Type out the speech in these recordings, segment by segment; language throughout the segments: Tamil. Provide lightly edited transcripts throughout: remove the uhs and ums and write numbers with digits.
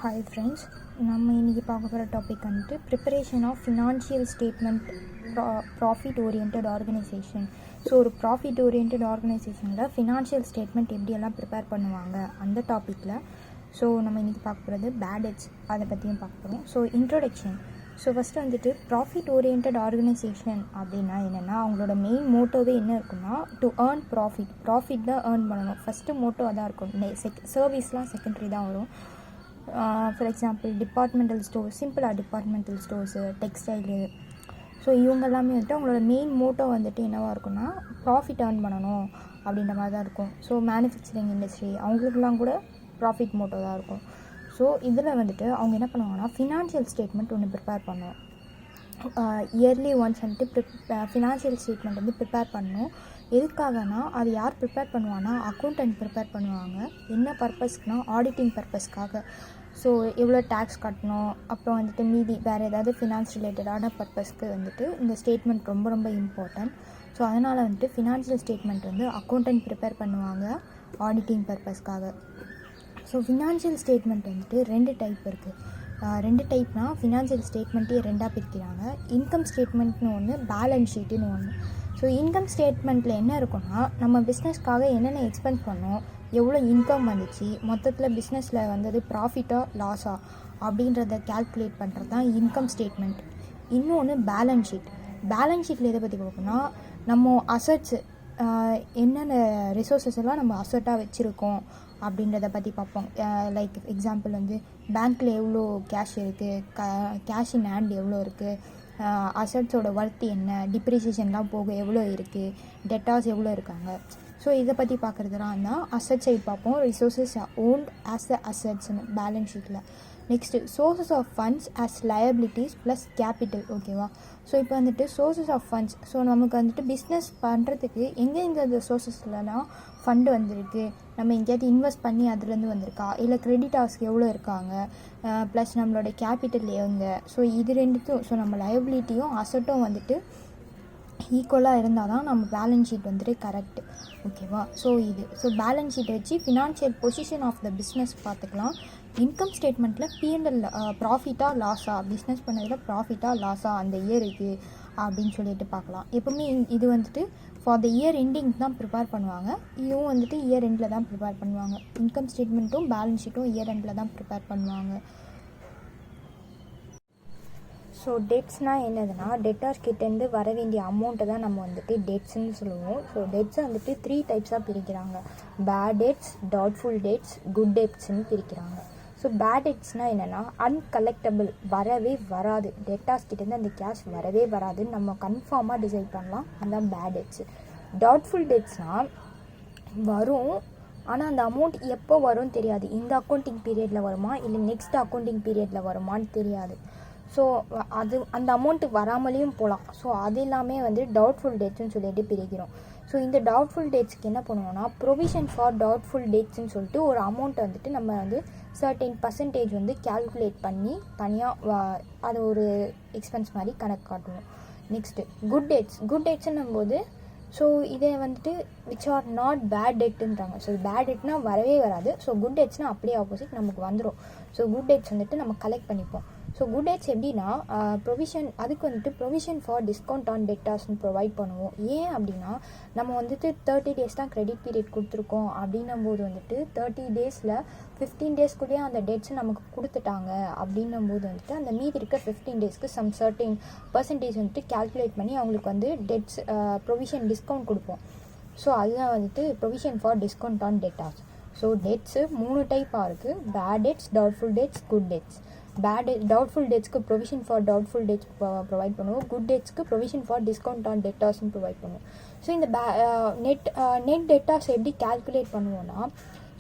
ஹாய் ஃப்ரெண்ட்ஸ், நம்ம இன்றைக்கி பார்க்க போகிற டாபிக் வந்துட்டு preparation of financial statement profit oriented organisation. So ஒரு ப்ராஃபிட் ஓரியன்ட் ஆர்கனைசேஷனில் ஃபினான்ஷியல் ஸ்டேட்மெண்ட் எப்படியெல்லாம் ப்ரிப்பேர் பண்ணுவாங்க அந்த டாப்பிக்கில். ஸோ நம்ம இன்றைக்கி பார்க்க போகிறது பேட் டெட்ஸ், அதை பற்றியும் பார்க்க போகிறோம். So introduction. ஸோ ஃபஸ்ட்டு வந்துட்டு ப்ராஃபிட் ஓரியன்ட் ஆர்கனைசேஷன் அப்படின்னா என்னென்னா, அவங்களோட மெயின் மோட்டோவே என்ன இருக்குன்னா, டு ஏர்ன் ப்ராஃபிட் தான் ஏர்ன் பண்ணணும். ஃபஸ்ட்டு மோட்டோ அதான் இருக்கும். சர்வீஸ்லாம் செகண்டரி தான் வரும். ஃபார் எக்ஸாம்பிள் டிபார்ட்மெண்டல் ஸ்டோர்ஸ், சிம்பிளாக டிபார்ட்மெண்டல் ஸ்டோர்ஸு, டெக்ஸ்டைலு. ஸோ இவங்க எல்லாமே வந்துட்டு அவங்களோட மெயின் மோட்டோ வந்துட்டு என்னவாக இருக்குன்னா, ப்ராஃபிட் ஏர்ன் பண்ணணும் அப்படின்ற மாதிரி தான் இருக்கும். ஸோ மேனுஃபேக்சரிங் இண்டஸ்ட்ரி அவங்களுக்குலாம் கூட ப்ராஃபிட் மோட்டோ தான் இருக்கும். ஸோ இதில் வந்துட்டு அவங்க என்ன பண்ணுவாங்கன்னா, ஃபினான்ஷியல் ஸ்டேட்மெண்ட் ஒன்று ப்ரிப்பேர் பண்ணுவோம். இயர்லி ஒன்ஸ் வந்துட்டு ஃபினான்ஷியல் ஸ்டேட்மெண்ட் வந்து ப்ரிப்பேர் பண்ணணும். எதுக்காகனா, அது யார் ப்ரிப்பேர் பண்ணுவாங்கன்னா, அக்கௌண்டன்ட் ப்ரிப்பேர் பண்ணுவாங்க. என்ன பர்பஸ்க்குனா, ஆடிட்டிங் பர்பஸ்க்காக. ஸோ எவ்வளோ டேக்ஸ் கட்டணும், அப்புறம் வந்துட்டு மீதி வேறு ஏதாவது ஃபினான்ஸ் ரிலேட்டடான பர்பஸ்க்கு வந்துட்டு இந்த ஸ்டேட்மெண்ட் ரொம்ப ரொம்ப இம்பார்ட்டன்ட். ஸோ அதனால் வந்துட்டு ஃபினான்ஷியல் ஸ்டேட்மெண்ட் வந்து அக்கௌண்டன்ட் ப்ரிப்பேர் பண்ணுவாங்க ஆடிட்டிங் பர்பஸ்க்காக. ஸோ ஃபினான்ஷியல் ஸ்டேட்மெண்ட் வந்துட்டு 2 டைப் இருக்குது. 2 டைப்னால் ஃபினான்ஷியல் ஸ்டேட்மெண்ட்டே 2ஆக பிரிக்கிறாங்க. இன்கம் ஸ்டேட்மெண்ட்னு ஒன்று, பேலன்ஸ் ஷீட்டுன்னு ஒன்று. ஸோ இன்கம் ஸ்டேட்மெண்ட்டில் என்ன இருக்குன்னா, நம்ம பிஸ்னஸ்க்காக என்னென்ன எக்ஸ்பென்ஸ் பண்ணோம், எவ்வளோ இன்கம் வந்துச்சு, மொத்தத்தில் பிஸ்னஸில் வந்தது ப்ராஃபிட்டாக லாஸா அப்படின்றத கேல்குலேட் பண்ணுறது தான் இன்கம் ஸ்டேட்மெண்ட். இன்னொன்று பேலன்ஸ் ஷீட். பேலன்ஸ் ஷீட்டில் எதை பற்றி பார்ப்போம்னா, நம்ம அசட்ஸு என்னென்ன ரிசோர்ஸஸ் எல்லாம் நம்ம அசட்டாக வச்சுருக்கோம் அப்படின்றத பற்றி பார்ப்போம். லைக் எக்ஸாம்பிள் வந்து பேங்க்கில் எவ்வளோ கேஷ் இருக்குது, கேஷ் இன் ஹேண்ட் எவ்வளோ இருக்குது, அசட்ஸோட ஒர்த் என்ன, டிப்ரிசியேஷன்லாம் போக எவ்வளோ இருக்குது, டெட்டாஸ் எவ்வளோ இருக்காங்க. ஸோ இதை பற்றி பார்க்குறதுலாம் தான் அசட் சைட் பார்ப்போம். ரிசோர்ஸஸ் ஓன்ட் ஆஸ் த அசட்ஸ்னு பேலன்ஸ் ஷீட்டில். Next sources of funds as liabilities plus capital. ஓகேவா? ஸோ இப்போ வந்துட்டு சோர்ஸஸ் ஆஃப் ஃபண்ட்ஸ். ஸோ நமக்கு வந்துட்டு பிஸ்னஸ் பண்ணுறதுக்கு எங்கெங்கே சோர்ஸஸ்லாம் ஃபண்டு வந்திருக்கு, நம்ம எங்கேயாவது இன்வெஸ்ட் பண்ணி அதுலேருந்து வந்திருக்கா, இல்லை கிரெடிட்டார்ஸ்க்கு எவ்வளோ இருக்காங்க, ப்ளஸ் நம்மளோட கேபிட்டல் எங்கே. ஸோ இது ரெண்டுத்தையும், ஸோ நம்ம லயபிலிட்டியும் அசட்டும் வந்துட்டு ஈக்குவலாக இருந்தால் தான் நம்ம பேலன்ஸ் ஷீட் வந்துட்டு கரெக்டு. ஓகேவா? ஸோ பேலன்ஸ் ஷீட்டை வச்சு financial position of the business பார்த்துக்கலாம். இன்கம் ஸ்டேட்மெண்ட்டில் P&L ப்ராஃபிட்டாக லாஸா, பிஸ்னஸ் பண்ணதில் ப்ராஃபிட்டாக லாஸா அந்த இயருக்கு அப்படின்னு சொல்லிட்டு பார்க்கலாம். எப்போவுமே இது வந்துட்டு ஃபார் த இயர் எண்டிங் தான் ப்ரிப்பேர் பண்ணுவாங்க. இதுவும் வந்துட்டு இயர் எண்டில் தான் ப்ரிப்பேர் பண்ணுவாங்க. இன்கம் ஸ்டேட்மெண்ட்டும் பேலன்ஸ் ஷீட்டும் இயர் எண்டில் தான் ப்ரிப்பேர் பண்ணுவாங்க. ஸோ டெட்ஸ்னால் என்னதுன்னா, டெட்டார்ஸ் கிட்டேருந்து வர வேண்டிய அமௌண்ட்டை தான் நம்ம வந்துட்டு டெட்ஸ்ன்னு சொல்லுவோம். ஸோ டெட்ஸை வந்துட்டு 3 டைப்ஸாக பிரிக்கிறாங்க. Bad debts, doubtful debts, good டெட்ஸ்ன்னு பிரிக்கிறாங்க. ஸோ பேட் டெட்ஸ்னால் என்னென்னா, அன்கலெக்டபிள், வரவே வராது, டெட்டார்ஸ் கிட்டேருந்து அந்த கேஷ் வரவே வராதுன்னு நம்ம கன்ஃபார்மாக டிசைட் பண்ணலாம். அதுதான் பேட் டெட்ஸு. டவுட்ஃபுல் டெட்ஸ்னால் வரும், ஆனால் அந்த அமௌண்ட் எப்போ வரும்னு தெரியாது. இந்த அக்கௌண்டிங் பீரியடில் வருமா இல்லை நெக்ஸ்ட் அக்கௌண்டிங் பீரியடில் வருமானு தெரியாது. ஸோ அந்த அமௌண்ட்டு வராமலேயும் போகலாம். ஸோ அது எல்லாமே வந்து டவுட்ஃபுல் டேட்ஸ்ன்னு சொல்லிட்டு பிரிக்கிறோம். ஸோ இந்த டவுட்ஃபுல் டேட்ஸ்க்கு என்ன பண்ணுவோம்னா, ப்ரொவிஷன் ஃபார் டவுட்ஃபுல் டேட்ஸ்ன்னு சொல்லிட்டு ஒரு அமௌண்ட்டை வந்துட்டு நம்ம வந்து சர்டைன் பர்சன்டேஜ் வந்து கேல்குலேட் பண்ணி தனியாக அது ஒரு எக்ஸ்பென்ஸ் மாதிரி கணக்கு காட்டுவோம். நெக்ஸ்ட்டு குட் டேட்ஸ்ன்னும் போது, ஸோ இதை வந்துட்டு விச் ஆர் நாட் பேட் டெட்டுன்றாங்க. ஸோ பேட் டெட்னால் வரவே வராது. ஸோ குட் டேட்ஸ்னால் அப்படியே ஆப்போசிட், நமக்கு வந்துடும். ஸோ குட் டேட்ஸ் வந்துட்டு நம்ம கலெக்ட் பண்ணிப்போம். ஸோ குட் டேட்ஸ் எப்படின்னா, ப்ரொவிஷன், அதுக்கு வந்துட்டு ப்ரொவிஷன் ஃபார் டிஸ்கவுண்ட் ஆன் டெட்டார்ஸ்னு ப்ரொவைட் பண்ணுவோம். ஏன் அப்படின்னா, நம்ம வந்துட்டு 30 டேஸ் தான் கிரெடிட் பீரியட் கொடுத்துருக்கோம். அப்படின்னும் போது வந்துட்டு 30 டேஸில் 15 டேஸ்க்குள்ளேயே அந்த டெட்ஸ் நமக்கு கொடுத்துட்டாங்க. அப்படின்னும் போது வந்துட்டு அந்த மீதி இருக்க 15 டேஸ்க்கு சம் சர்டைன் பர்சன்டேஜ் வந்துட்டு கேல்குலேட் பண்ணி அவங்களுக்கு வந்து டெட்ஸ் ப்ரொவிஷன் டிஸ்கவுண்ட் கொடுப்போம். ஸோ அதுதான் வந்துட்டு provision for discount on debtors. So debts 3 டைப்பாக இருக்குது. Bad debts, doubtful debts, good debts. Doubtful டேட்ஸ்க்கு provision for doubtful debts provide பண்ணுவோம். குட் டேட்ஸ்க்கு ப்ரொவிஷன் ஃபார் டிஸ்கவுண்ட் ஆன் டெட்டார்ஸ்னு ப்ரொவைட் பண்ணுவோம். ஸோ இந்த நெட் டெட்டார்ஸ் எப்படி கேல்குலேட் பண்ணுவோன்னா,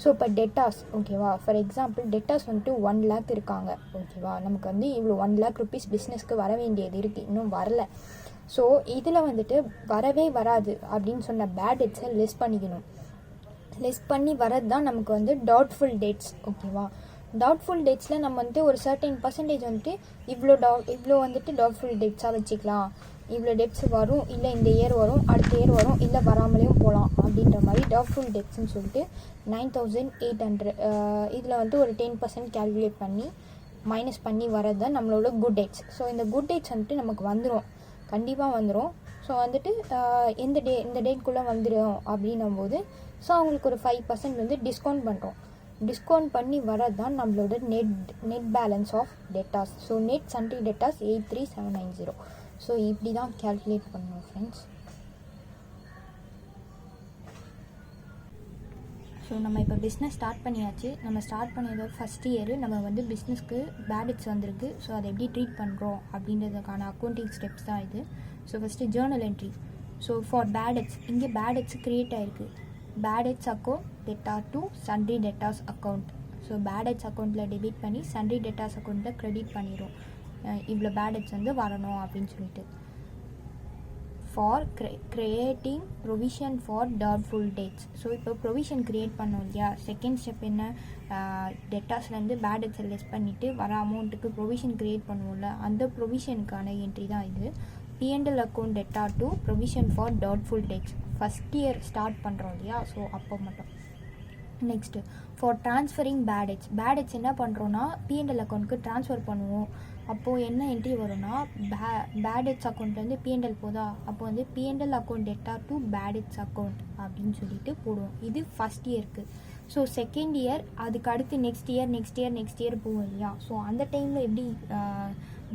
ஸோ இப்போ டெட்டார்ஸ், ஓகேவா, ஃபார் எக்ஸாம்பிள் டெட்டார்ஸ் வந்துட்டு 1 lakh இருக்காங்க. ஓகேவா, நமக்கு வந்து இவ்வளோ 1 lakh rupees பிஸ்னஸ்க்கு வர வேண்டியது இருக்குது, இன்னும் வரல. ஸோ இதில் வந்துட்டு வரவே வராது அப்படின்னு சொன்ன பேட் டெட்ஸை லெஸ் பண்ணிக்கணும். லெஸ் பண்ணி வரது தான் நமக்கு வந்து டவுட்ஃபுல் டேட்ஸ். ஓகேவா, டவுட்ஃபுல் டேட்ஸில் நம்ம வந்துட்டு ஒரு சர்டைன் பர்சன்டேஜ் வந்துட்டு இவ்வளோ வந்துட்டு டவுட்ஃபுல் டேட்ஸாக வச்சுக்கலாம், இவ்வளோ டெப்ஸ் வரும், இல்லை இந்த இயர் வரும், அடுத்த இயர் வரும், இல்லை வராமலேயும் போகலாம் அப்படின்ற மாதிரி டவுட்ஃபுல் டெப்ஸ்ன்னு சொல்லிட்டு 9800 இதில் வந்து ஒரு 10% கேல்குலேட் பண்ணி மைனஸ் பண்ணி வரது தான் நம்மளோட குட் டேட்ஸ். ஸோ இந்த குட் டேட்ஸ் வந்துட்டு நமக்கு வந்துடும், கண்டிப்பாக வந்துடும். ஸோ வந்துட்டு இந்த டேட்குள்ளே வந்துடும் அப்படின்னும் போது ஸோ அவங்களுக்கு ஒரு 5% வந்து டிஸ்கவுண்ட் பண்ணுறோம். டிஸ்கவுண்ட் பண்ணி வரது தான் நம்மளோட net balance of debtors. So net sundry debtors 83790. So இப்படி தான் கேல்குலேட் பண்ணுவோம் ஃப்ரெண்ட்ஸ். ஸோ நம்ம இப்போ பிஸ்னஸ் ஸ்டார்ட் பண்ணியாச்சு. நம்ம ஸ்டார்ட் பண்ணதோட ஃபஸ்ட் இயர் நம்ம வந்து பிஸ்னஸ்க்கு பேடெட்ஸ் வந்திருக்கு. ஸோ அதை எப்படி ட்ரீட் பண்ணுறோம் அப்படின்றதுக்கான அக்கௌண்டிங் ஸ்டெப்ஸ் தான் இது. So first journal entry. So for bad debts, இங்கே பேடெட்ஸ் க்ரியேட் ஆகிருக்கு. Bad debts account debtor to sundry debtors account. So bad debts அக்கௌண்ட்டில் டெபிட் பண்ணி சன்ட்ரி டெட்டாஸ் அக்கௌண்ட்டில் க்ரெடிட் பண்ணிடும். இவ்வளோ பேடெட்ஸ் வந்து வரணும் அப்படின்னு சொல்லிட்டு. For creating provision for doubtful dates. So இப்போ ப்ரொவிஷன் க்ரியேட் பண்ணோம் இல்லையா, செகண்ட் ஸ்டெப் என்ன, டெட்டாஸ்லேருந்து பேடெட்ஸை லெஸ் பண்ணிவிட்டு வர அமௌண்ட்டுக்கு ப்ரொவிஷன் க்ரியேட் பண்ணுவோம்ல, அந்த ப்ரொவிஷனுக்கான என்ட்ரி தான் இது. PNL account debtor to provision for doubtful dates. First year start பண்ணுறோம் இல்லையா, ஸோ அப்போ மட்டும். நெக்ஸ்ட்டு ஃபார் ட்ரான்ஸ்ஃபரிங் பேடெட்ஸ் என்ன பண்ணுறோன்னா பிஎன்எல் அக்கௌண்ட்டுக்கு ட்ரான்ஸ்ஃபர் பண்ணுவோம். அப்போது என்ன என்ட்ரி வரும்னா பேடெட்ஸ் அக்கௌண்ட்லேருந்து பிஎன்எல் போதா, அப்போ வந்து PNL account debtor to bad debts account அப்படின்னு சொல்லிட்டு போடுவோம். இது ஃபஸ்ட் இயருக்கு. ஸோ செகண்ட் இயர், அதுக்கு அடுத்து நெக்ஸ்ட் இயர் போவோம் இல்லையா, ஸோ அந்த டைமில் எப்படி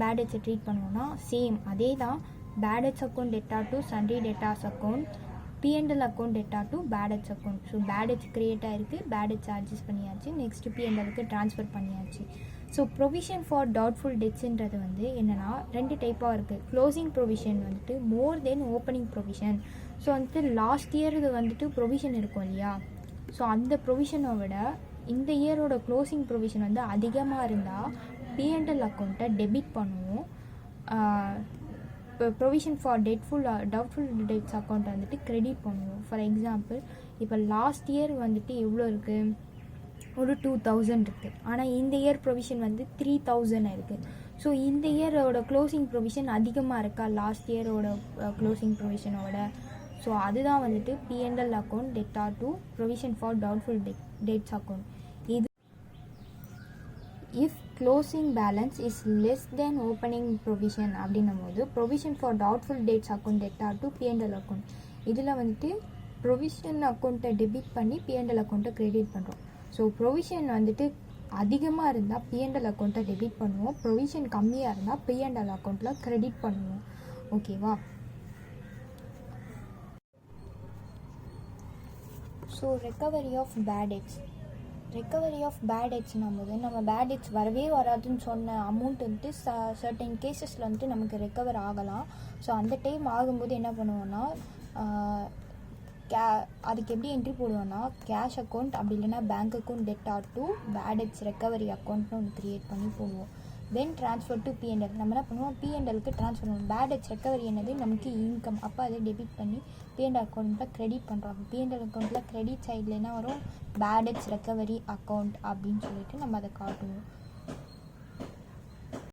பேடெட்ஸை ட்ரீட் பண்ணுவோம்னா சேம் அதே தான். Bad debts account debtor to sundry debtors account, PNL account debtor to bad debts account. So bad debts create ஆகிருக்கு, பேடெட்ஸ் அட்ஜஸ்ட் பண்ணியாச்சு, நெக்ஸ்ட்டு பிஎன்எலுக்கு ட்ரான்ஸ்ஃபர் பண்ணியாச்சு. ஸோ ப்ரொவிஷன் ஃபார் டவுட்ஃபுல் டெட்ஸுன்றது வந்து என்னென்னா 2 டைப்பாக இருக்குது. க்ளோசிங் ப்ரொவிஷன் வந்துட்டு more than opening provision. So வந்துட்டு லாஸ்ட் இயர் வந்துட்டு ப்ரொவிஷன் இருக்கும் இல்லையா, ஸோ அந்த ப்ரொவிஷனை விட இந்த இயரோட க்ளோசிங் ப்ரொவிஷன் வந்து அதிகமாக இருந்தால் பிஎன்எல் அக்கௌண்ட்டை டெபிட் பண்ணுவோம். இப்போ ப்ரொவிஷன் ஃபார் டவுட்ஃபுல் டெட்ஸ் அக்கௌண்ட்டை வந்துட்டு க்ரெடிட் பண்ணுவோம். ஃபார் எக்ஸாம்பிள் இப்போ லாஸ்ட் இயர் வந்துட்டு எவ்வளோ இருக்குது, ஒரு 2000 இருக்குது. ஆனால் இந்த இயர் ப்ரொவிஷன் வந்து 3000 இருக்குது. ஸோ இந்த இயரோட க்ளோசிங் ப்ரொவிஷன் அதிகமாக இருக்கா லாஸ்ட் இயரோட க்ளோசிங் ப்ரொவிஷனோட. ஸோ அதுதான் வந்துட்டு PNL account debtor to provision for doubtful debts account. இது if closing balance is less than opening provision அப்படின்னும் போது provision for doubtful debts account debtor to PNL account. இதில் வந்துட்டு ப்ரொவிஷன் அக்கௌண்ட்டை டெபிட் பண்ணி பிஎன்எல் அக்கௌண்ட்டை க்ரெடிட் பண்ணுறோம். ஸோ ப்ரொவிஷன் வந்துட்டு அதிகமாக இருந்தால் பிஎன்எல் அக்கௌண்ட்டை டெபிட் பண்ணுவோம், ப்ரொவிஷன் கம்மியாக இருந்தால் பிஎன்எல் அக்கௌண்ட்டில் க்ரெடிட் பண்ணுவோம். ஓகேவா? ஸோ ரெக்கவரி ஆஃப் பேடெட்ஸ்னும் போது நம்ம பேடெட்ஸ் வரவே வராதுன்னு சொன்ன அமௌண்ட் வந்துட்டு சர்டன் கேசஸில் வந்துட்டு நமக்கு ரெக்கவர் ஆகலாம். ஸோ அந்த டைம் ஆகும்போது என்ன பண்ணுவோன்னா அதுக்கு எப்படி என்ட்ரி போடுவோன்னா கேஷ் அக்கௌண்ட் அப்படி இல்லைன்னா bank account debtor to bad debts recovery அக்கௌண்ட்னு ஒன்று க்ரியேட் பண்ணி போடுவோம். Then transfer to PNL. நம்ம என்ன பண்ணுவோம், பிஎன்எலுக்கு ட்ரான்ஸ்ஃபர் பண்ணுவோம். பேடெட்ஸ் ரெக்கவரி என்னது நமக்கு இன்கம், அப்போ அதை டெபிட் பண்ணி பிஎன்எல் அக்கௌண்ட்டில் க்ரெடிட் பண்ணுறோம். பிஎன்எல் அக்கௌண்ட்டில் க்ரெடிட் சைடில் என்ன வரும், பேடெட்ஸ் ரெக்கவரி அக்கௌண்ட் அப்படின்னு சொல்லிட்டு நம்ம அதை காட்டுவோம்.